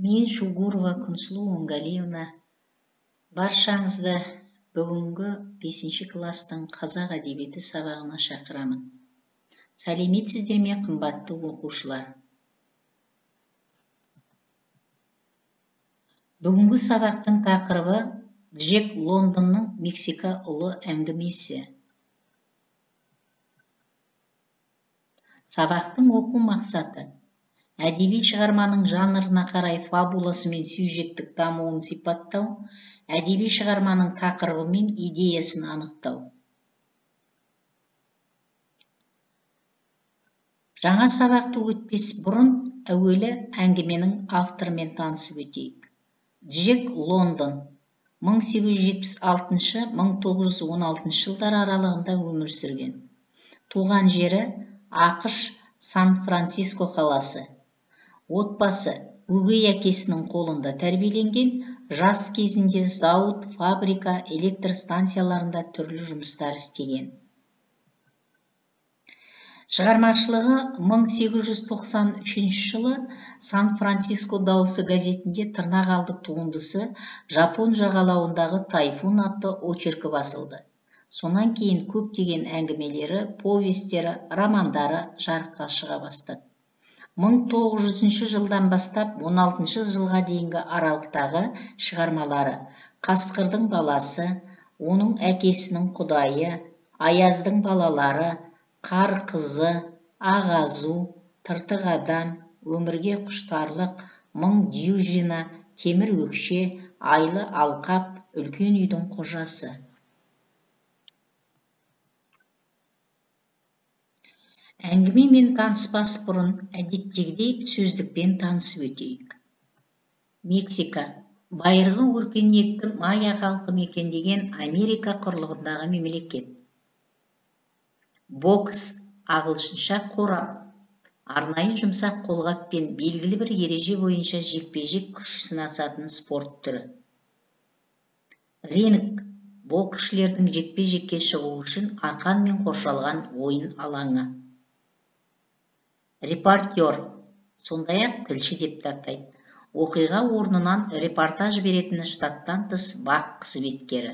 Мен Шугурова Күнсұлу Оңғалиевна баршаңызды бүгінгі 5 класстың қазақ әдебиеті сабағына шақырамын. Сәлеметсіздер ме, қымбатты оқушылар? Бүгінгі сабақтың тақырыбы Джек Лондонның Мексика ұлы әңгімесі. Сабақтың оқу мақсаты әдеби шығарманың жанрына қарай фабуласы мен сюжеттік дамуын сипаттау, әдеби шығарманың тақырыбы мен идеясын анықтау. Жаңа сабақты өтпес бұрын әуелі әңгіменің авторымен танысып өтейік. Джек Лондон 1876-1916 жылдар аралығында өмір сүрген. Туған жері ақш Сан-Франциско қаласы. Отбасы өгей әкесінің қолында тәрбиеленген, жас кезінде зауыт, фабрика, электр станцияларында түрлі жұмыстар істеген. Шығармашылығы 1893 жылы Сан-Франциско дауысы газетінде тырнақалды туындысы Жапон жағалауындағы тайфун атты очеркі басылды. Сонан кейін көптеген әңгімелері, повестері, романдары жарыққа шыға бастады. 1900 жылдан бастап 16 жылға дейінгі аралықтағы шығармалары Қасқырдың баласы, оның әкесінің құдайы, Аяздың балалары, Қар қызы, Ағазу, Тыртық адам, Өмірге құштарлық, 1000 дюжина, Темір өкше, Айлы алқап, Үлкен үйдің қожасы. Әңгімемен таныспас бұрын әдеттегідей сөздікпен танысып өтейік. Мексика байырғы өркениетті майя халқы мекендеген Америка құрлығындағы мемлекет. Бокс, ағылшынша қорап, арнайы жұмсақ қолғаппен белгілі бір ереже бойынша жекпе-жек күш сынасатын спорт түрі. Ринг боксшылардың жекпе-жекке шығу үшін арқанмен қоршалған ойын алаңы. Репортер, сондай-ақ тілші деп атайды. Оқиға орнынан репортаж беретін штаттан тыс бақ қызметкері.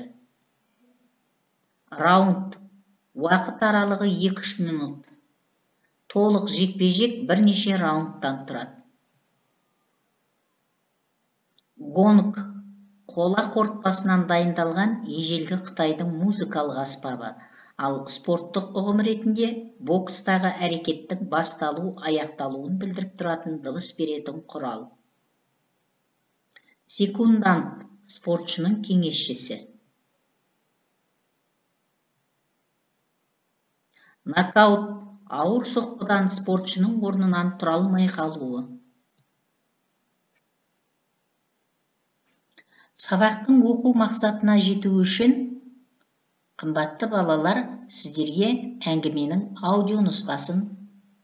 Раунд, уақыт аралығы 2-3 минут. Толық жекпе-жек бірнеше раундтан тұрады. Гонг, қола қорытпасынан дайындалған ежелгі Қытайдың музыкалық аспабы, ал спорттық ұғым ретінде бокстағы әрекеттің басталу, аяқталуын білдіріп тұратын дыбыс беретін құрал. Секундант, спортшының кеңесшісі. Нокаут, ауыр соққыдан спортшының орнынан тұра алмай қалуы. Сабақтың оқу мақсатына жету үшін қымбатты балалар, сіздерге әңгіменің аудио нұсқасын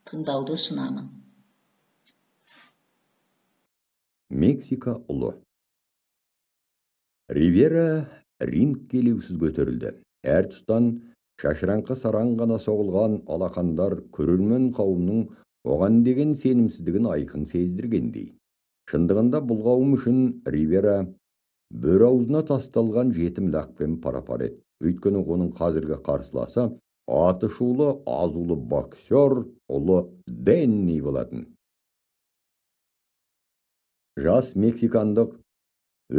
тыңдауды ұсынамын. Мексика ұлы. Ривера ринг келеусіз көтерілді. Әр тұстан шашыраңқы сараң ғана соғылған алақандар көрермен қауымның оған деген сенімсіздігін айқын сездіргендей. Шындығында бұл қауым үшін Ривера бөр аузына тасталған жетім лақпен пара-пар еді. Өйткені оның қазіргі қарсыласы аты шулы азулы боксер ұлы Денни болатын. Жас мексикандық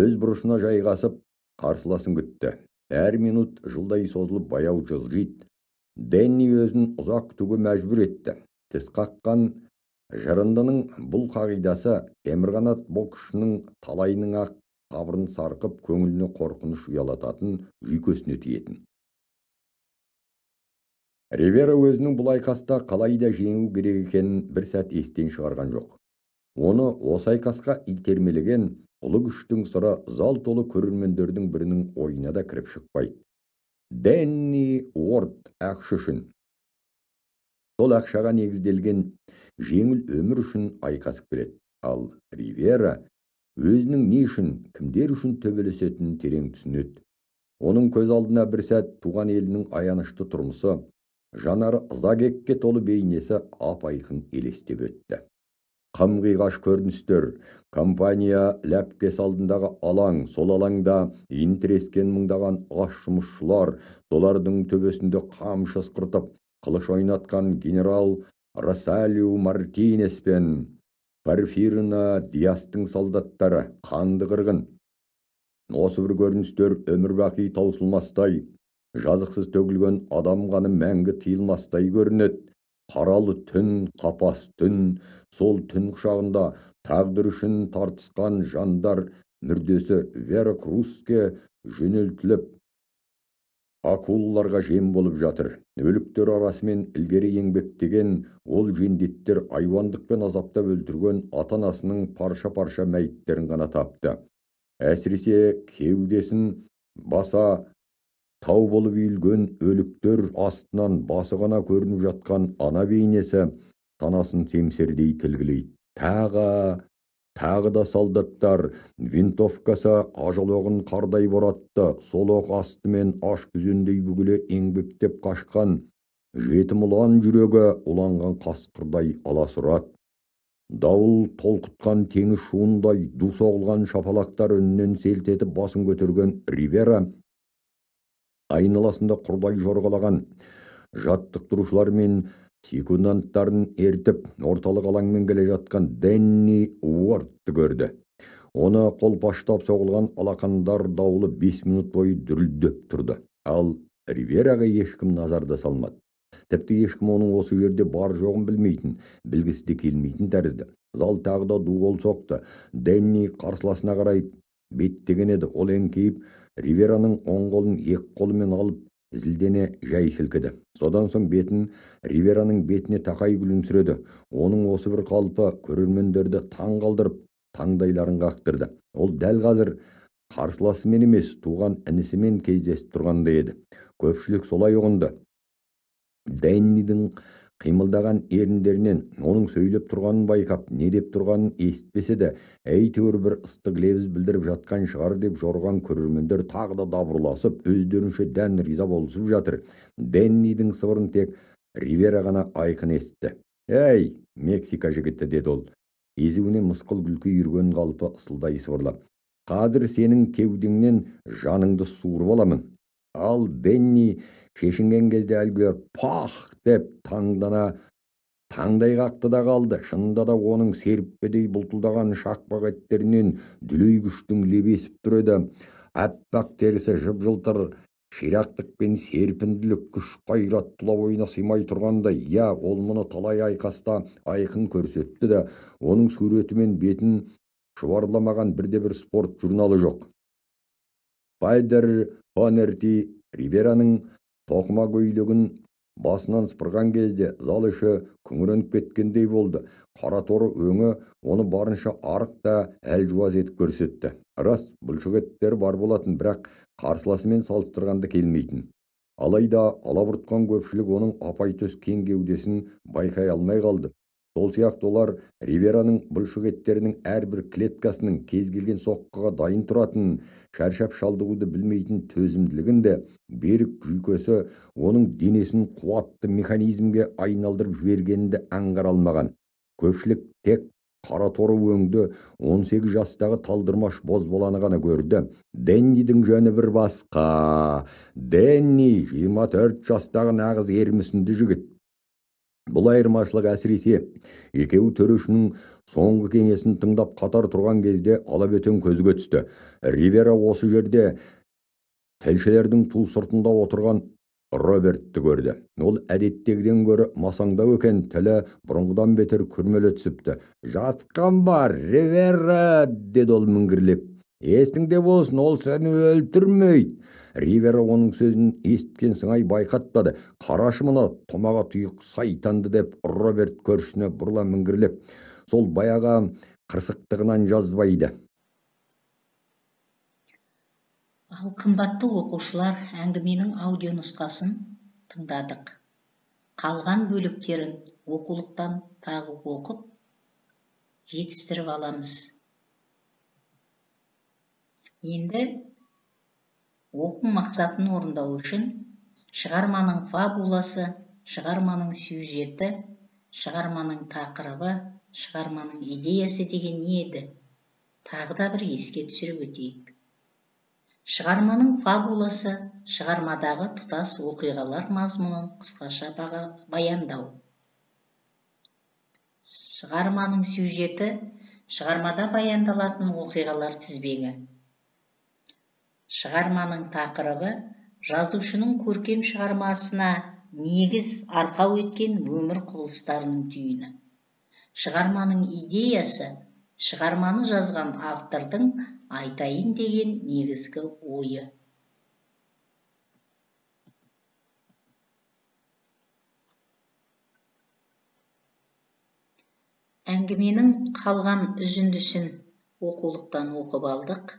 өз бұрышына жайғасып қарсыласын күтті. Әр минут жылдай созылып баяу жылжиды. Денни өзін ұзақ күтуге мәжбүр етті. Тіс қаққан жырындының бұл қағидасы темірқанат боксшының талайының ақ сабырын сарқып, көңіліне қорқыныш ұялататын жүйкесіне тиетін. Ривера өзінің бұл айқаста қалайда жеңу керек екенін бір сәт естен шығарған жоқ. Оны осы айқасқа итермелеген ұлы күштің сыры зал толы көрермендердің бірінің ойына да кіріп шықпайды. Денни Уорд ақша үшін. Сол ақшаға негізделген жеңіл өмір үшін айқасып келеді. Ал Ривера өзінің не үшін, кімдер үшін төбелесетінін терең түсінеді. Оның көз алдына бір сәт туған елінің аянышты тұрмысы, жанары ыза кекке толы бейнесі ап-айқын елестеп өтті. қам-қиғаш көріністер. Компания ләпкес алдындағы алаң, сол алаңда интерескен мыңдаған аш жұмысшылар, солардың төбесінде қамшы ысқыртып, қылыш ойнатқан генерал Росалиу Мартинес пен Порфирина Диастың солдаттары қанды қырғын. Осы бір көріністер өмір бақи таусылмастай, жазықсыз төгілген адам қаны мәңгі тыйылмастай көрінеді. Қаралы түн, қапас түн, сол түн құшағында тағдыр үшін тартысқан жандар мүрдесі Веракрузке жөнелтіліп, акулаларға жем болып жатыр. Өліктер арасымен ілгері еңбектеген ол жендеттер айуандық пен азаптап өлтірген ата-анасының парша-парша мәйіттерін ғана тапты. Әсіресе кеудесін баса тау болып үйілген өліктер астынан басы ғана көрініп жатқан ана бейнесі санасын семсердей тілгілейді. Тағы да солдаттар винтовкасы ажал оғын қардай боратты. Сол оқ астымен аш күзендей бүгіле еңбектеп қашқан жетім ұлан жүрегі уланған қасқырдай аласұрады. Дауыл толқытқан теңіз шуындай ду соғылған шапалақтар үнінен селт етіп басын көтерген Ривера айналасында құрдай жорғалаған жаттықтырушылар мен секунданттарын ертіп орталық алаңмен келе жатқан Денни Уортты көрді. Оны қолпаштап соғылған алақандар дауылы 5 минут бойы дүрілдеп тұрды. Ал Ривераға ешкім назарда салмады. Тіпті ешкім оның осы жерде бар жоғын білмейтін, білгісі де келмейтін тәрізді. Зал тағы да ду қол соқты. Денни қарсыласына қарай беттеген еді. Ол еңкейіп, Ривераның оң қолын екі қолымен алып, зілдене жай сілкіді. Содан соң бетін Ривераның бетіне тақай күлімсіреді. Оның осы бір қалпы көрермендерді таң қалдырып, таңдайларын қақтырды. Ол дәл қазір қарсыласымен емес, туған інісімен кездесіп тұрғанда еді. Көпшілік солай ұғынды. Деннидің қимылдаған еріндерінен оның сөйлеп тұрғанын байқап, не деп тұрғанын естпесе де, әйтеуір бір ыстық лебіз білдіріп жатқан шығар деп жорған көрермендер тағы да дабырласып, өздерінше дән риза болысып жатыр. Деннидің сыбырын тек Ривера ғана айқын естті. «Әй, Мексика жігіті», деді ол, езуіне мысқыл күлкі үйірген қалпы ысылдай сыбырлап. «Қазір сенің кеудеңнен жаныңды суырып аламын». Ал Денни шешінген кезде әлгілер пах деп таңдай қақты да қалды. Шынында да оның серіппедей бұлтылдаған шақпақ еттерінен дүлей күштің лебесіп тұр еді. Аппақ терісі жып-жылтыр ширақтық пен серпінділік күш қайрат тұла бойына сыймай тұрғандай. Ол мұны талай айқаста айқын көрсетті де, оның суреті мен бетін шұбарламаған бірде-бір спорт журналы жоқ. Пайдер Фонерти Ривераның тоқыма көйлегін басынан сыпырған кезде зал іші күңіреніп кеткендей болды. Қара торы өңі оны барынша арық та әлжуаз етіп көрсетті. Рас, бұлшықеттері бар болатын, бірақ қарсыласымен салыстырғанда келмейтін. Алайда алабұртқан көпшілік оның апайтөс кең кеудесін байқай алмай қалды. Сол сияқты олар Ривераның бұлшықеттерінің әрбір клеткасының кез келген соққыға дайын тұратын, шаршап шалдығуды білмейтін төзімділігін де, берік жүйкесі оның денесін қуатты механизмге айналдырып жібергенінде аңғара алмаған. Көпшілік тек қара торы өңді 18 жастағы талдырмаш бозбаланы ғана көрді. Деннидің жөні бір басқа. Денни 24 жастағы нағыз ермісінді жігіт. Бұл айырмашылық әсіресе екеуі төрешінің соңғы кеңесін тыңдап қатар тұрған кезде алабөтен көзге түсті. Ривера осы жерде тілшілердің ту сыртында отырған Робертті көрді. Ол әдеттегіден гөрі масаңдау екен, тілі бұрынғыдан бетер күрмеле түсіпті. «Жатқан бар, Ривера», деді ол міңгірлеп. «Есіңде болсын, ол сені өлтірмейді». Ривера оның сөзін есткен сыңай байқатпады. «Қарашы мұны, томаға тұйық сайтанды», деп Роберт көршісіне бұрыла міңгірлеп, сол баяға қырсықтығынан жазбайды. Ал қымбатты оқушылар, әңгіменің аудио нұсқасын тыңдадық. Қалған бөліктерін оқулықтан тағы оқып, жетістіріп аламыз. Енді оқу мақсатын орындау үшін шығарманың фабуласы, шығарманың сюжеті, шығарманың тақырыбы шығарманың идеясы деген не еді? Тағы да бір еске түсіріп өтейік. Шығарманың фабуласы шығармадағы тұтас оқиғалар мазмұнын қысқаша баяндау. Шығарманың сюжеті шығармада баяндалатын оқиғалар тізбегі. Шығарманың тақырыбы жазушының көркем шығармасына негіз арқау еткен өмір құбылыстарының түйіні. Шығарманың идеясы шығарманы жазған автордың айтайын деген негізгі ойы. Әңгіменің қалған үзіндісін оқулықтан оқып алдық.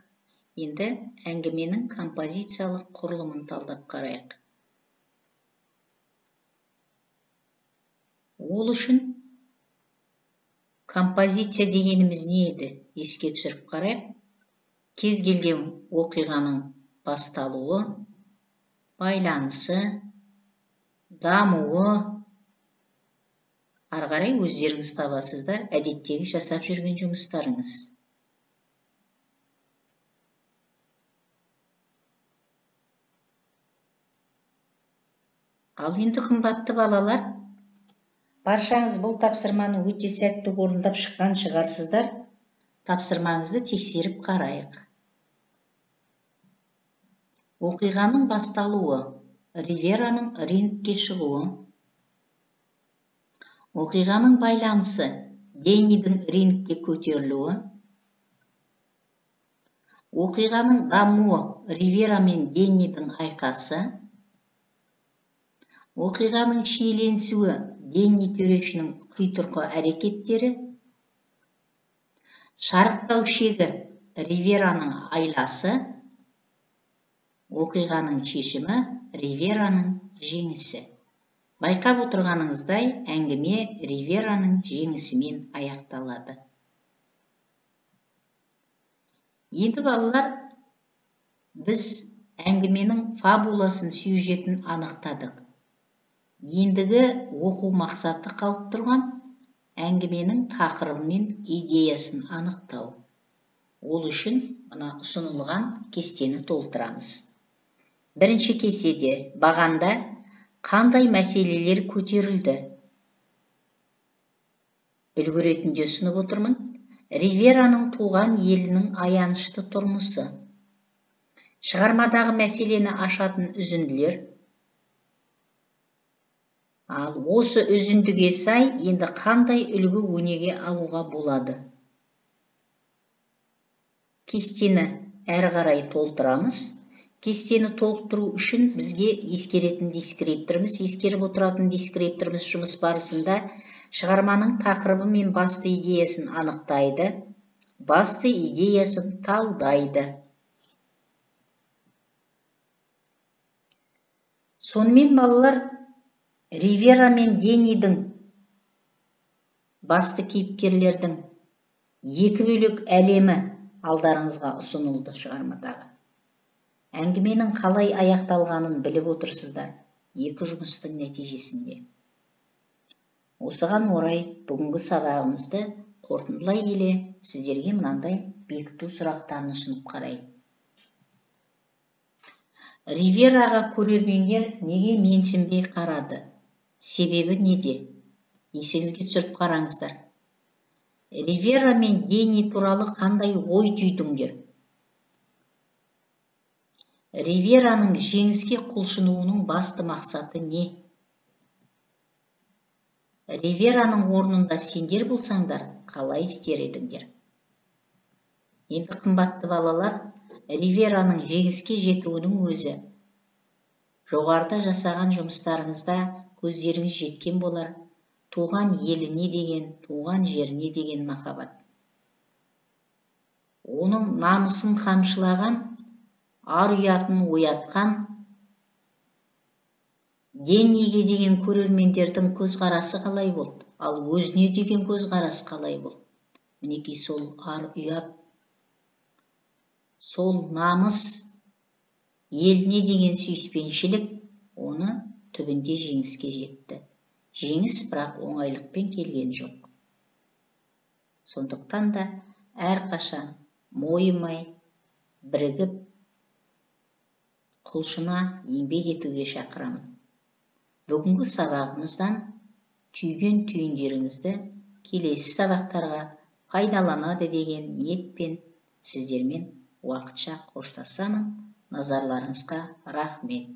Енді әңгіменің композициялық құрылымын талдап қарайық. Ол үшін композиция дегеніміз не еді? Еске түсіріп қарайық. Кез келген оқиғаның басталуы, байланысы, дамуы, ары қарай өздеріңіз табасыздар, әдеттегі жасап жүрген жұмыстарыңыз. Ал енді қымбатты балалар, баршаңыз бұл тапсырманы өте сәтті орындап шыққан шығарсыздар. Тапсырмаңызды тексеріп қарайық. Оқиғаның басталуы, Ривераның рингке шығуы. Оқиғаның байланысы, Деннидің рингке көтерілуі. Оқиғаның дамуы, Ривера мен Деннидің айқасы. Оқиғаның шиеленісуі, Денни төрешінің құйтырқы әрекеттері. Шарықтау шегі, Ривераның айласы. Оқиғаның шешімі, Ривераның жеңісі. Байқап отырғаныңыздай, әңгіме Ривераның жеңісімен аяқталады. Енді балалар, біз әңгіменің фабуласын, сюжетін анықтадық. Ендігі оқу мақсаты қалып тұрған әңгіменің тақырыбы мен идеясын анықтау. Ол үшін мына ұсынылған кестені толтырамыз. Бірінші кестеде бағанда қандай мәселелер көтерілді? Үлгі ретінде ұсынып отырмын. Ривераның туған елінің аянышты тұрмысы. Шығармадағы мәселені ашатын үзінділер. Ал осы үзіндіге сай енді қандай үлгі өнеге алуға болады? Кестені әрі қарай толтырамыз. Кестені толтыру үшін бізге ескеретін дескрипторымыз, ескеріп отыратын дескрипторымыз жұмыс барысында шығарманың тақырыбы мен басты идеясын анықтайды, басты идеясын талдайды. Сонымен балалар, Ривера мен Деннидің басты кейіпкерлердің екі бөлек әлемі алдарыңызға ұсынылды шығармадағы. Әңгіменің қалай аяқталғанын біліп отырсыздар, екі жұмыстың нәтижесінде. Осыған орай бүгінгі сабағымызды қорытындылай келе сіздерге мынандай бекіту сұрақтарын ұсынып қарайын. Ривераға көрермендер неге менсінбей қарады? Себебі неде? Есіңізге түсіріп қараңыздар. Ривера мен Денни туралы қандай ой түйдіңдер? Ривераның жеңіске құлшынуының басты мақсаты не? Ривераның орнында сендер болсаңдар, қалай істер едіңдер? Енді қымбатты балалар, Ривераның жеңіске жетуінің өзі. Жоғарыда жасаған жұмыстарыңызда көздеріңіз жеткен болар. Туған еліне деген, туған жеріне деген махаббат. Оның намысын қамшылаған, ар ұятын оятқан, Денниге деген көрермендердің көзқарасы қалай болды? Ал өзіне деген көзқарасы қалай болды? Мінекей сол ар ұят, сол намыс, еліне деген сүйіспеншілік оны түбінде жеңіске жетті. Жеңіс бірақ оңайлықпен келген жоқ. Сондықтан да әрқашан мойымай бірігіп құлшына еңбек етуге шақырамын. Бүгінгі сабағымыздан түйген түйіндеріңізді келесі сабақтарға пайдаланады деген ниетпен сіздермен уақытша қоштасамын. Назарларыңызға рахмет.